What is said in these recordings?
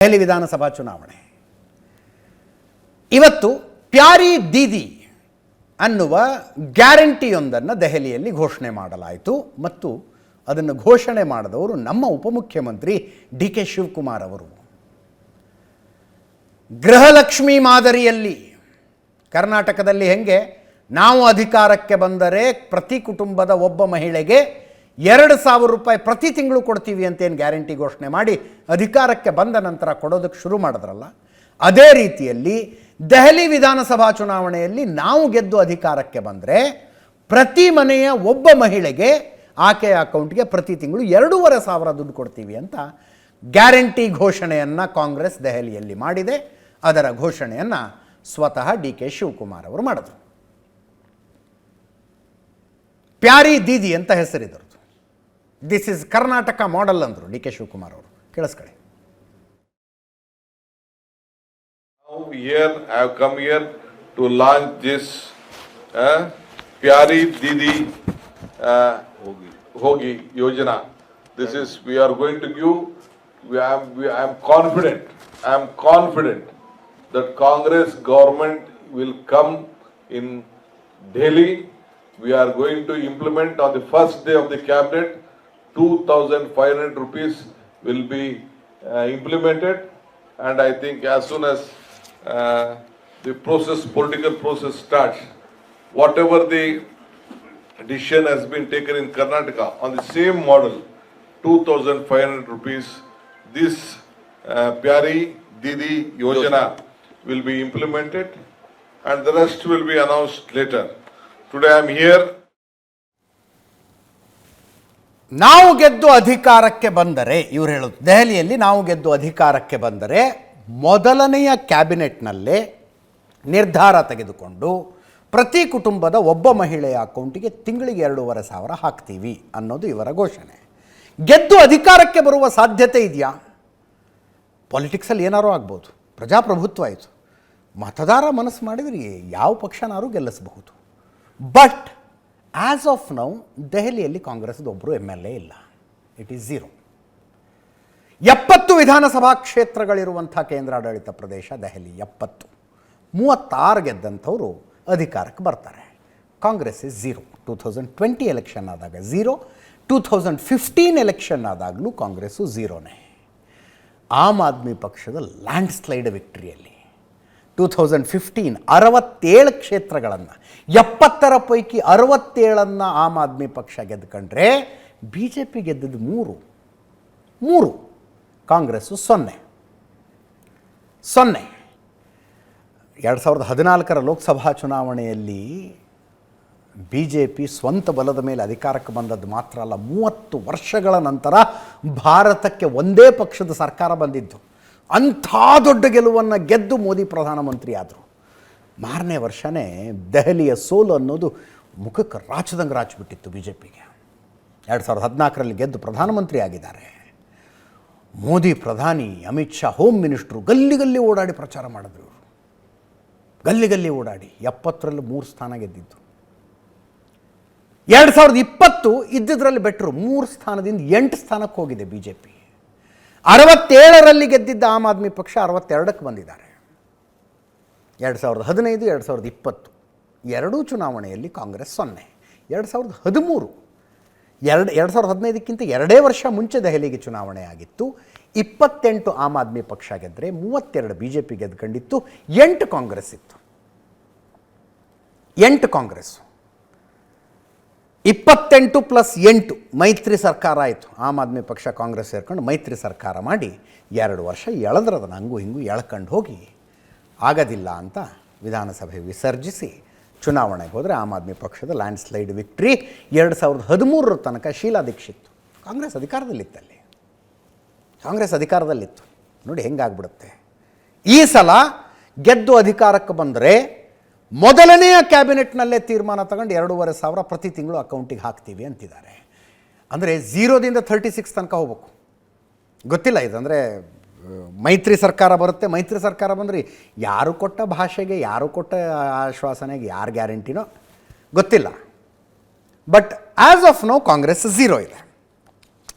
ದೆಹಲಿ ವಿಧಾನಸಭಾ ಚುನಾವಣೆ ಇವತ್ತು ಪ್ಯಾರಿ ದೀದಿ ಅನ್ನುವ ಗ್ಯಾರಂಟಿಯೊಂದನ್ನು ದೆಹಲಿಯಲ್ಲಿ ಘೋಷಣೆ ಮಾಡಲಾಯಿತು ಮತ್ತು ಅದನ್ನು ಘೋಷಣೆ ಮಾಡಿದವರು ನಮ್ಮ ಉಪಮುಖ್ಯಮಂತ್ರಿ ಡಿ ಕೆ ಶಿವಕುಮಾರ್ ಅವರು. ಗೃಹಲಕ್ಷ್ಮಿ ಮಾದರಿಯಲ್ಲಿ ಕರ್ನಾಟಕದಲ್ಲಿ ಹೆಂಗೆ ನಾವು ಅಧಿಕಾರಕ್ಕೆ ಬಂದರೆ ಪ್ರತಿ ಕುಟುಂಬದ ಒಬ್ಬ ಮಹಿಳೆಗೆ 2,000 ರೂಪಾಯಿ ಪ್ರತಿ ತಿಂಗಳು ಕೊಡ್ತೀವಿ ಅಂತೇನು ಗ್ಯಾರಂಟಿ ಘೋಷಣೆ ಮಾಡಿ ಅಧಿಕಾರಕ್ಕೆ ಬಂದ ನಂತರ ಕೊಡೋದಕ್ಕೆ ಶುರು ಮಾಡಿದ್ರಲ್ಲ, ಅದೇ ರೀತಿಯಲ್ಲಿ ದೆಹಲಿ ವಿಧಾನಸಭಾ ಚುನಾವಣೆಯಲ್ಲಿ ನಾವು ಗೆದ್ದು ಅಧಿಕಾರಕ್ಕೆ ಬಂದರೆ ಪ್ರತಿ ಮನೆಯ ಒಬ್ಬ ಮಹಿಳೆಗೆ ಆಕೆಯ ಅಕೌಂಟ್ಗೆ ಪ್ರತಿ ತಿಂಗಳು 2,500 ದುಡ್ಡು ಕೊಡ್ತೀವಿ ಅಂತ ಗ್ಯಾರಂಟಿ ಘೋಷಣೆಯನ್ನು ಕಾಂಗ್ರೆಸ್ ದೆಹಲಿಯಲ್ಲಿ ಮಾಡಿದೆ. ಅದರ ಘೋಷಣೆಯನ್ನು ಸ್ವತಃ ಡಿ ಕೆ ಶಿವಕುಮಾರ್ ಅವರು ಮಾಡಿದ್ರು. ಪ್ಯಾರಿ ದೀದಿ ಅಂತ ಹೆಸರಿದ್ರು. ದಿಸ್ ಇಸ್ ಕರ್ನಾಟಕ ಮಾಡೆಲ್ ಅಂದರು ಡಿ ಕೆ ಶಿವಕುಮಾರ್ ಅವರು. ಕೇಳಿಸ್ಕೊಳ್ಳಿ. Here I have come here to launch this Pyari Didi Hogi Yojana. This is we are going to give. I am confident that Congress government will come in Delhi. We are going to implement on the first day of the cabinet. 2,500 rupees will be implemented, and I think as soon as the political process starts, whatever the decision has been taken in Karnataka on the same model, 2,500 rupees, this Pyari Didi Yojana will be implemented, and the rest will be announced later. Today I am here. ನಾವು ಗೆದ್ದು ಅಧಿಕಾರಕ್ಕೆ ಬಂದರೆ, ಇವರು ಹೇಳೋದು ದೆಹಲಿಯಲ್ಲಿ ನಾವು ಗೆದ್ದು ಅಧಿಕಾರಕ್ಕೆ ಬಂದರೆ ಮೊದಲನೆಯ ಕ್ಯಾಬಿನೆಟ್ನಲ್ಲೇ ನಿರ್ಧಾರ ತೆಗೆದುಕೊಂಡು ಪ್ರತಿ ಕುಟುಂಬದ ಒಬ್ಬ ಮಹಿಳೆಯ ಅಕೌಂಟಿಗೆ ತಿಂಗಳಿಗೆ 2,500 ಹಾಕ್ತೀವಿ ಅನ್ನೋದು ಇವರ ಘೋಷಣೆ. ಗೆದ್ದು ಅಧಿಕಾರಕ್ಕೆ ಬರುವ ಸಾಧ್ಯತೆ ಇದೆಯಾ? ಪಾಲಿಟಿಕ್ಸಲ್ಲಿ ಏನಾರೂ ಆಗ್ಬೋದು, ಪ್ರಜಾಪ್ರಭುತ್ವ ಆಯಿತು, ಮತದಾರ ಮನಸ್ಸು ಮಾಡಿದರೆ ಯಾವ ಪಕ್ಷನಾರೂ ಗೆಲ್ಲಿಸಬಹುದು. ಬಟ್ ಆ್ಯಸ್ ಆಫ್ ನೌ ದೆಹಲಿಯಲ್ಲಿ ಕಾಂಗ್ರೆಸ್ದು ಒಬ್ಬರು MLA ಇಲ್ಲ. It is 0. 70 ವಿಧಾನಸಭಾ ಕ್ಷೇತ್ರಗಳಿರುವಂಥ ಕೇಂದ್ರಾಡಳಿತ ಪ್ರದೇಶ ದೆಹಲಿ. 36 ಗೆದ್ದಂಥವರು ಅಧಿಕಾರಕ್ಕೆ ಬರ್ತಾರೆ. ಕಾಂಗ್ರೆಸ್ ಇಸ್ 0. 2020 ಎಲೆಕ್ಷನ್ ಆದಾಗ 0, 2015 ಎಲೆಕ್ಷನ್ ಆದಾಗಲೂ ಕಾಂಗ್ರೆಸ್ಸು 0ನೇ. ಆಮ್ ಆದ್ಮಿ ಪಕ್ಷದ ಲ್ಯಾಂಡ್ ಸ್ಲೈಡ್ ವಿಕ್ಟ್ರಿಯಲ್ಲಿ 2015 67 ಕ್ಷೇತ್ರಗಳನ್ನು 70ರ ಪೈಕಿ 67 ಆಮ್ ಆದ್ಮಿ ಪಕ್ಷ ಗೆದ್ದುಕೊಂಡ್ರೆ BJP ಗೆದ್ದದ್ದು 3, ಕಾಂಗ್ರೆಸ್ಸು 0. 2014ರ ಲೋಕಸಭಾ ಚುನಾವಣೆಯಲ್ಲಿ BJP ಸ್ವಂತ ಬಲದ ಮೇಲೆ ಅಧಿಕಾರಕ್ಕೆ ಬಂದದ್ದು ಮಾತ್ರ ಅಲ್ಲ, 30 ವರ್ಷಗಳ ನಂತರ ಭಾರತಕ್ಕೆ ಒಂದೇ ಪಕ್ಷದ ಸರ್ಕಾರ ಬಂದಿದ್ದು. ಅಂಥ ದೊಡ್ಡ ಗೆಲುವನ್ನು ಗೆದ್ದು ಮೋದಿ ಪ್ರಧಾನಮಂತ್ರಿ ಆದರು. ಮಾರನೇ ವರ್ಷವೇ ದೆಹಲಿಯ ಸೋಲು ಅನ್ನೋದು ಮುಖಕ್ಕೆ ರಾಚದಂಗೆ ರಾಚಿಬಿಟ್ಟಿತ್ತು BJPಗೆ. 2014ರಲ್ಲಿ ಗೆದ್ದು ಪ್ರಧಾನಮಂತ್ರಿ ಆಗಿದ್ದಾರೆ. ಮೋದಿ ಪ್ರಧಾನಿ, ಅಮಿತ್ ಶಾ ಹೋಮ್ ಮಿನಿಸ್ಟ್ರು ಗಲ್ಲಿ ಓಡಾಡಿ ಪ್ರಚಾರ ಮಾಡಿದ್ರು. ಇವರು ಗಲ್ಲಿ ಓಡಾಡಿ 70ರಲ್ಲಿ 3 ಸ್ಥಾನ ಗೆದ್ದಿದ್ದು. 2020 ಇದ್ದಿದ್ರಲ್ಲಿ ಬೆಟ್ರು, 3 ಸ್ಥಾನದಿಂದ 8 ಸ್ಥಾನಕ್ಕೆ ಹೋಗಿದೆ BJP. 67ರಲ್ಲಿ ಗೆದ್ದಿದ್ದ ಆಮ್ ಆದ್ಮಿ ಪಕ್ಷ 62ಕ್ಕೆ ಬಂದಿದ್ದಾರೆ. 2015, 2020 ಎರಡೂ ಚುನಾವಣೆಯಲ್ಲಿ ಕಾಂಗ್ರೆಸ್ 0. 2013 2015ಕ್ಕಿಂತ 2 ವರ್ಷ ಮುಂಚೆ ದೆಹಲಿಗೆ ಚುನಾವಣೆ ಆಗಿತ್ತು. 28 ಆಮ್ ಆದ್ಮಿ ಪಕ್ಷ ಗೆದ್ದರೆ 32 BJP ಗೆದ್ಕೊಂಡಿತ್ತು. 8 ಕಾಂಗ್ರೆಸ್ ಇತ್ತು. 8 ಕಾಂಗ್ರೆಸ್, 28 + 8 ಮೈತ್ರಿ ಸರ್ಕಾರ ಆಯಿತು. ಆಮ್ ಆದ್ಮಿ ಪಕ್ಷ ಕಾಂಗ್ರೆಸ್ ಸೇರ್ಕೊಂಡು ಮೈತ್ರಿ ಸರ್ಕಾರ ಮಾಡಿ 2 ವರ್ಷ ಎಳೆದ್ರದನ್ನು ಹಂಗೂ ಹಿಂಗೂ ಎಳ್ಕೊಂಡು ಹೋಗಿ ಆಗೋದಿಲ್ಲ ಅಂತ ವಿಧಾನಸಭೆ ವಿಸರ್ಜಿಸಿ ಚುನಾವಣೆಗೆ ಹೋದರೆ ಆಮ್ ಆದ್ಮಿ ಪಕ್ಷದ ಲ್ಯಾಂಡ್ ಸ್ಲೈಡ್ ವಿಕ್ಟ್ರಿ. 2013ರ ತನಕ ಶೀಲಾ ದೀಕ್ಷಿತ್ ಕಾಂಗ್ರೆಸ್ ಅಧಿಕಾರದಲ್ಲಿತ್ತಲ್ಲಿ. ಕಾಂಗ್ರೆಸ್ ಅಧಿಕಾರದಲ್ಲಿತ್ತು. ನೋಡಿ ಹೆಂಗಾಗ್ಬಿಡುತ್ತೆ. ಈ ಸಲ ಗೆದ್ದು ಅಧಿಕಾರಕ್ಕೆ ಬಂದರೆ ಮೊದಲನೆಯ ಕ್ಯಾಬಿನೆಟ್ನಲ್ಲೇ ತೀರ್ಮಾನ ತಗೊಂಡು 2,500 ಪ್ರತಿ ತಿಂಗಳು ಅಕೌಂಟಿಗೆ ಹಾಕ್ತೀವಿ ಅಂತಿದ್ದಾರೆ. ಅಂದರೆ 0ದಿಂದ 36 ತನಕ ಹೋಗ್ಬೇಕು. ಗೊತ್ತಿಲ್ಲ ಇದು. ಅಂದರೆ ಮೈತ್ರಿ ಸರ್ಕಾರ ಬರುತ್ತೆ. ಮೈತ್ರಿ ಸರ್ಕಾರ ಬಂದರೆ ಯಾರು ಕೊಟ್ಟ ಭಾಷೆಗೆ, ಯಾರು ಕೊಟ್ಟ ಆಶ್ವಾಸನೆಗೆ ಯಾರು ಗ್ಯಾರಂಟಿನೋ ಗೊತ್ತಿಲ್ಲ. But as of now Congress 0 ಇದೆ.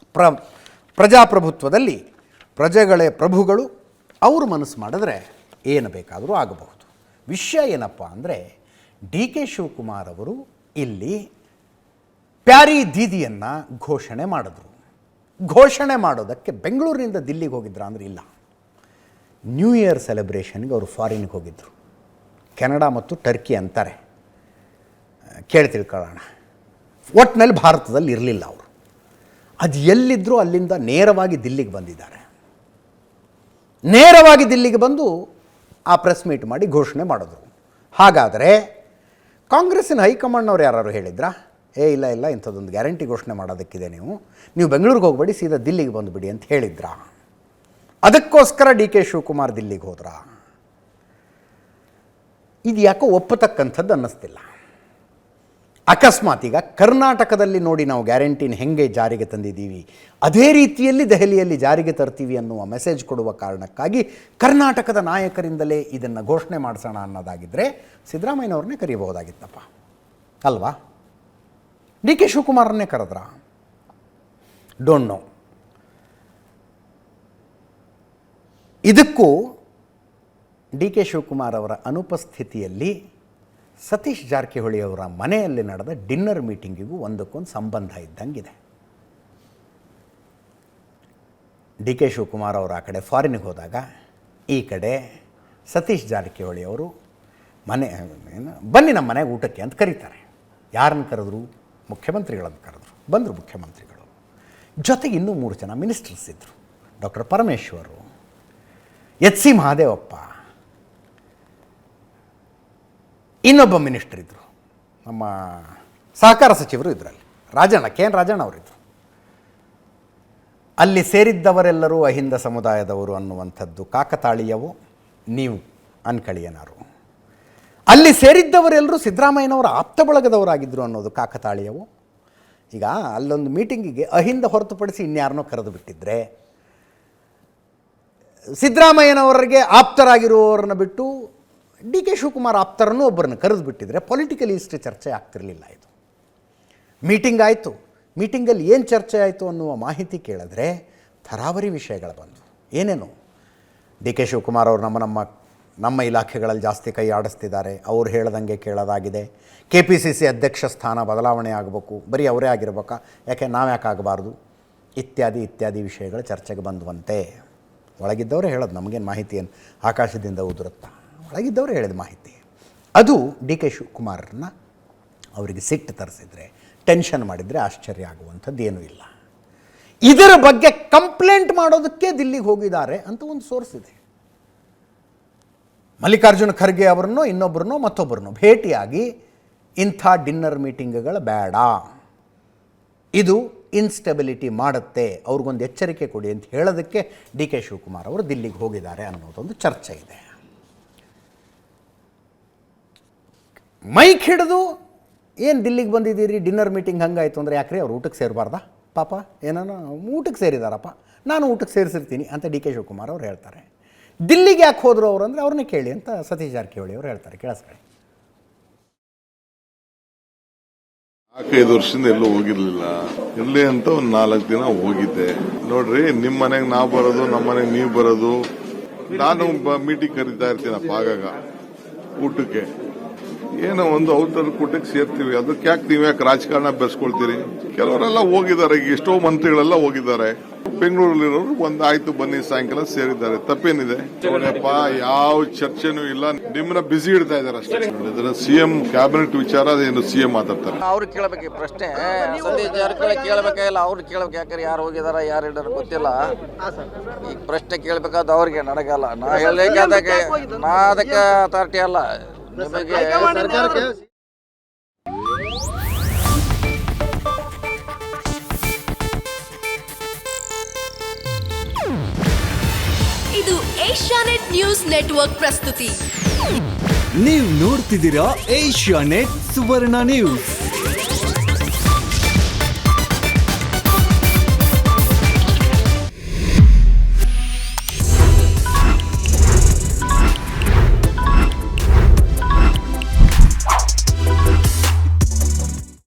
ಪ್ರಜಾಪ್ರಭುತ್ವದಲ್ಲಿ ಪ್ರಜೆಗಳೇ ಪ್ರಭುಗಳು, ಅವರು ಮನಸ್ಸು ಮಾಡಿದ್ರೆ ಏನು ಬೇಕಾದರೂ ಆಗಬಹುದು. ವಿಷಯ ಏನಪ್ಪ ಅಂದರೆ ಡಿ ಕೆ ಶಿವಕುಮಾರ್ ಅವರು ಇಲ್ಲಿ ಪ್ಯಾರಿ ದೀದಿಯನ್ನು ಘೋಷಣೆ ಮಾಡಿದ್ರು. ಘೋಷಣೆ ಮಾಡೋದಕ್ಕೆ ಬೆಂಗಳೂರಿನಿಂದ ದಿಲ್ಲಿಗೆ ಹೋಗಿದ್ರ ಅಂದರೆ ಇಲ್ಲ, ನ್ಯೂ ಇಯರ್ ಸೆಲೆಬ್ರೇಷನ್ಗೆ ಅವರು ಫಾರಿನ್ಗೆ ಹೋಗಿದ್ದರು. ಕೆನಡಾ ಮತ್ತು ಟರ್ಕಿ ಅಂತಾರೆ, ಕೇಳಿ ತಿಳ್ಕೊಳ್ಳೋಣ. ಒಟ್ಟಿನಲ್ಲಿ ಭಾರತದಲ್ಲಿ ಇರಲಿಲ್ಲ ಅವರು. ಅದು ಎಲ್ಲಿದ್ದರೂ ಅಲ್ಲಿಂದ ನೇರವಾಗಿ ದಿಲ್ಲಿಗೆ ಬಂದಿದ್ದಾರೆ. ನೇರವಾಗಿ ದಿಲ್ಲಿಗೆ ಬಂದು ಆ ಪ್ರೆಸ್ ಮೀಟ್ ಮಾಡಿ ಘೋಷಣೆ ಮಾಡಿದ್ರು. ಹಾಗಾದರೆ ಕಾಂಗ್ರೆಸ್ಸಿನ ಹೈಕಮಾಂಡ್ನವ್ರು ಯಾರು ಹೇಳಿದ್ರಾ, ಇಲ್ಲ ಇಲ್ಲ ಇಂಥದ್ದೊಂದು ಗ್ಯಾರಂಟಿ ಘೋಷಣೆ ಮಾಡೋದಕ್ಕಿದೆ, ನೀವು ಬೆಂಗಳೂರಿಗೆ ಹೋಗಬೇಡಿ, ಸೀದಾ ದಿಲ್ಲಿಗೆ ಬಂದುಬಿಡಿ ಅಂತ ಹೇಳಿದ್ರಾ? ಅದಕ್ಕೋಸ್ಕರ ಡಿ ಕೆ ಶಿವಕುಮಾರ್ ದಿಲ್ಲಿಗೆ ಹೋದ್ರ? ಇದು ಯಾಕೋ ಒಪ್ಪತಕ್ಕಂಥದ್ದು ಅನ್ನಿಸ್ತಿಲ್ಲ. ಅಕಸ್ಮಾತ್ ಈಗ ಕರ್ನಾಟಕದಲ್ಲಿ ನೋಡಿ ನಾವು ಗ್ಯಾರಂಟಿನ ಹೆಂಗೆ ಜಾರಿಗೆ ತಂದಿದ್ದೀವಿ ಅದೇ ರೀತಿಯಲ್ಲಿ ದೆಹಲಿಯಲ್ಲಿ ಜಾರಿಗೆ ತರ್ತೀವಿ ಅನ್ನುವ ಮೆಸೇಜ್ ಕೊಡುವ ಕಾರಣಕ್ಕಾಗಿ ಕರ್ನಾಟಕದ ನಾಯಕರಿಂದಲೇ ಇದನ್ನು ಘೋಷಣೆ ಮಾಡಿಸೋಣ ಅನ್ನೋದಾಗಿದ್ದರೆ ಸಿದ್ದರಾಮಯ್ಯನವ್ರನ್ನೇ ಕರೀಬಹುದಾಗಿತ್ತಪ್ಪ ಅಲ್ವಾ? ಡಿ ಕೆ ಶಿವಕುಮಾರನ್ನೇ ಕರೆದ್ರ? Don't know. ಇದಕ್ಕೂ ಡಿ ಕೆ ಶಿವಕುಮಾರ್ ಅವರ ಅನುಪಸ್ಥಿತಿಯಲ್ಲಿ ಸತೀಶ್ ಜಾರಕಿಹೊಳಿ ಅವರ ಮನೆಯಲ್ಲಿ ನಡೆದ ಡಿನ್ನರ್ ಮೀಟಿಂಗಿಗೂ ಒಂದಕ್ಕೊಂದು ಸಂಬಂಧ ಇದ್ದಂಗಿದೆ. ಡಿ ಕೆ ಶಿವಕುಮಾರ್ ಅವರು ಆ ಕಡೆ ಫಾರಿನ್ಗೆ ಹೋದಾಗ ಈ ಕಡೆ ಸತೀಶ್ ಜಾರಕಿಹೊಳಿ ಅವರು ಬನ್ನಿ ನಮ್ಮ ಮನೆಗೆ ಊಟಕ್ಕೆ ಅಂತ ಕರೀತಾರೆ. ಯಾರನ್ನು ಕರೆದ್ರು? ಮುಖ್ಯಮಂತ್ರಿಗಳನ್ನು ಕರೆದ್ರು. ಬಂದರು ಮುಖ್ಯಮಂತ್ರಿಗಳು, ಜೊತೆಗೆ ಇನ್ನೂ 3 ಜನ ಮಿನಿಸ್ಟರ್ಸ್ ಇದ್ದರು. ಡಾಕ್ಟರ್ ಪರಮೇಶ್ವರು, ಎಚ್ ಸಿ ಮಹಾದೇವಪ್ಪ, ಇನ್ನೊಬ್ಬ ಮಿನಿಸ್ಟರ್ ಇದ್ದರು, ನಮ್ಮ ಸಹಕಾರ ಸಚಿವರು ಇದರಲ್ಲಿ ರಾಜಣ್ಣ, ಕೆ ಎನ್ ರಾಜಣ್ಣ ಅವರಿದ್ದರು. ಅಲ್ಲಿ ಸೇರಿದ್ದವರೆಲ್ಲರೂ ಅಹಿಂದ ಸಮುದಾಯದವರು ಅನ್ನುವಂಥದ್ದು ಕಾಕತಾಳೀಯವು, ನೀವು ಅನ್ಕಳಿಯನಾರು. ಅಲ್ಲಿ ಸೇರಿದ್ದವರೆಲ್ಲರೂ ಸಿದ್ದರಾಮಯ್ಯನವರ ಆಪ್ತ ಬಳಗದವರಾಗಿದ್ದರು ಅನ್ನೋದು ಕಾಕತಾಳೀಯವು. ಈಗ ಅಲ್ಲೊಂದು ಮೀಟಿಂಗಿಗೆ ಅಹಿಂದ ಹೊರತುಪಡಿಸಿ ಇನ್ಯಾರನ್ನೋ ಕರೆದು ಬಿಟ್ಟಿದ್ರೆ, ಸಿದ್ದರಾಮಯ್ಯನವರಿಗೆ ಆಪ್ತರಾಗಿರುವವರನ್ನು ಬಿಟ್ಟು ಡಿ ಕೆ ಶಿವಕುಮಾರ್ ಆಪ್ತರನ್ನು ಒಬ್ಬರನ್ನು ಕರೆದು ಬಿಟ್ಟಿದ್ರೆ ಪೊಲಿಟಿಕಲ್ ಹಿಸ್ಟ್ರಿ ಚರ್ಚೆ ಆಗ್ತಿರಲಿಲ್ಲ. ಇದು ಮೀಟಿಂಗ್ ಆಯಿತು. ಮೀಟಿಂಗಲ್ಲಿ ಏನು ಚರ್ಚೆ ಆಯಿತು ಅನ್ನುವ ಮಾಹಿತಿ ಕೇಳಿದ್ರೆ ಥರಾವರಿ ವಿಷಯಗಳು ಬಂದವು. ಏನೇನು? ಡಿ ಕೆ ಶಿವಕುಮಾರ್ ಅವರು ನಮ್ಮ ಇಲಾಖೆಗಳಲ್ಲಿ ಜಾಸ್ತಿ ಕೈ ಆಡಿಸ್ತಿದ್ದಾರೆ, ಅವ್ರು ಹೇಳ್ದಂಗೆ ಕೇಳೋದಾಗಿದೆ, ಕೆ ಪಿ ಸಿ ಸಿ ಅಧ್ಯಕ್ಷ ಸ್ಥಾನ ಬದಲಾವಣೆ ಆಗಬೇಕು, ಬರೀ ಅವರೇ ಆಗಿರ್ಬೇಕಾ, ಯಾಕೆ ನಾವು ಯಾಕೆ ಆಗಬಾರ್ದು, ಇತ್ಯಾದಿ ಇತ್ಯಾದಿ ವಿಷಯಗಳು ಚರ್ಚೆಗೆ ಬಂದುವಂತೆ. ಒಳಗಿದ್ದವರೇ ಹೇಳೋದು, ನಮಗೇನು ಮಾಹಿತಿ ಏನು ಆಕಾಶದಿಂದ ಉದುರುತ್ತಾ? ಒಳಗಿದ್ದವರೇ ಹೇಳಿದ ಮಾಹಿತಿ. ಅದು ಡಿ ಕೆ ಶಿವಕುಮಾರನ್ನ ಅವರಿಗೆ ಸಿಟ್ಟು ತರಿಸಿದರೆ, ಟೆನ್ಷನ್ ಮಾಡಿದರೆ ಆಶ್ಚರ್ಯ ಆಗುವಂಥದ್ದು ಏನೂ ಇಲ್ಲ. ಇದರ ಬಗ್ಗೆ ಕಂಪ್ಲೇಂಟ್ ಮಾಡೋದಕ್ಕೆ ದಿಲ್ಲಿಗೆ ಹೋಗಿದ್ದಾರೆ ಅಂತ ಒಂದು ಸೋರ್ಸ್ ಇದೆ. ಮಲ್ಲಿಕಾರ್ಜುನ ಖರ್ಗೆ ಅವರನ್ನೋ ಇನ್ನೊಬ್ಬರನ್ನೋ ಮತ್ತೊಬ್ಬರನ್ನೋ ಭೇಟಿಯಾಗಿ ಇಂಥ ಡಿನ್ನರ್ ಮೀಟಿಂಗ್ಗಳು ಬೇಡ, ಇದು ಇನ್ಸ್ಟೆಬಿಲಿಟಿ ಮಾಡುತ್ತೆ, ಅವ್ರಿಗೊಂದು ಎಚ್ಚರಿಕೆ ಕೊಡಿ ಅಂತ ಹೇಳೋದಕ್ಕೆ ಡಿ ಕೆ ಶಿವಕುಮಾರ್ ಅವರು ದಿಲ್ಲಿಗೆ ಹೋಗಿದ್ದಾರೆ ಅನ್ನೋದೊಂದು ಚರ್ಚೆ ಇದೆ. ಮೈಕ್ ಹಿಡಿದು ಏನು ದಿಲ್ಲಿಗೆ ಬಂದಿದ್ದೀರಿ, ಡಿನ್ನರ್ ಮೀಟಿಂಗ್ ಹಂಗಾಯಿತು ಅಂದರೆ ಯಾಕ್ರಿ ಅವ್ರು ಊಟಕ್ಕೆ ಸೇರಬಾರ್ದಾ? ಪಾಪ ಏನಾನ ಊಟಕ್ಕೆ ಸೇರಿದಾರಪ್ಪ, ನಾನು ಊಟಕ್ಕೆ ಸೇರಿಸಿರ್ತೀನಿ ಅಂತ ಡಿ ಕೆ ಶಿವಕುಮಾರ್ ಅವ್ರು ಹೇಳ್ತಾರೆ. ದಿಲ್ಲಿಗೆ ಯಾಕೆ ಹೋದರು ಅವರು ಅಂದರೆ ಅವ್ರನ್ನೇ ಕೇಳಿ ಅಂತ ಸತೀಶ್ ಜಾರಕಿಹೊಳಿ ಅವರು ಹೇಳ್ತಾರೆ. ಕೇಳಿಸ್ಕೊಳ್ಳಿ. 4-5 ವರ್ಷದಿಂದ ಎಲ್ಲೂ ಹೋಗಿರ್ಲಿಲ್ಲ, ಎಲ್ಲಿ ಅಂತ ಒಂದು 4 ದಿನ ಹೋಗಿದ್ದೆ. ನೋಡ್ರಿ, ನಿಮ್ಮ ಮನೆಗೆ ನಾವು ಬರೋದು, ನಮ್ಮ ಮನೆಗೆ ನೀವು ಬರೋದು. ನಾನು ಮೀಟಿಂಗ್ ಕರೀತಾ ಇರ್ತೀನಪ್ಪ ಆಗಾಗ ಊಟಕ್ಕೆ, ಏನೋ ಒಂದು ಔತರ ಕೂಟಕ್ಕೆ ಸೇರ್ತೀವಿ. ಅದಕ್ಕೆ ಯಾಕೆ ನೀವು ಯಾಕೆ ರಾಜಕಾರಣ ಬೆಳೆಸ್ಕೊಳ್ತೀರಿ? ಕೆಲವರೆಲ್ಲ ಹೋಗಿದ್ದಾರೆ, ಈಗ ಎಷ್ಟೋ ಮಂತ್ರಿಗಳೆಲ್ಲ ಹೋಗಿದ್ದಾರೆ. ಬೆಂಗಳೂರಲ್ಲಿರೋರು ಆಯ್ತು ಬನ್ನಿ ಸಾಯಂಕಾಲ ಸೇರಿದ್ದಾರೆ, ತಪ್ಪೇನಿದೆ? ನೋಡಪ್ಪ, ಯಾವ ಚರ್ಚೆನೂ ಇಲ್ಲ, ನಿಮ್ಮನ್ನ ಬಿಸಿ ಇಡ್ತಾ ಇದಾರೆ ಅಷ್ಟೇ. ಸಿಎಂ ಕ್ಯಾಬಿನೆಟ್ ವಿಚಾರ ಅದೇನು ಸಿಎಂ ಮಾತಾಡ್ತಾರೆ, ಅವ್ರು ಕೇಳಬೇಕು ಪ್ರಶ್ನೆ. ಸತೀಶ್ ಜಾರಕಿಹೊಳಿ ಕೇಳಬೇಕಾಗಿಲ್ಲ, ಅವ್ರು ಕೇಳಬೇಕು. ಯಾಕಂದ್ರೆ ಯಾರು ಹೋಗಿದಾರ ಯಾರು ಇದ್ದಾರ ಗೊತ್ತಿಲ್ಲ. ಈಗ ಪ್ರಶ್ನೆ ಕೇಳಬೇಕಾದ ಅವ್ರಿಗೆ, ನನಗಲ್ಲ. ನಾ ಹೇಳಕ್ಕೆ ನಾ ಅದಕ್ಕೆ ಅಥಾರಿಟಿ ಅಲ್ಲ. ನಿಮಗೆ ಇದು ಏಷ್ಯಾನೆಟ್ ನ್ಯೂಸ್ ನೆಟ್ವರ್ಕ್ ಪ್ರಸ್ತುತಿ. ನೀವು ನೋಡ್ತಿದ್ದೀರಾ ಏಷ್ಯಾನೆಟ್ ಸುವರ್ಣ ನ್ಯೂಸ್.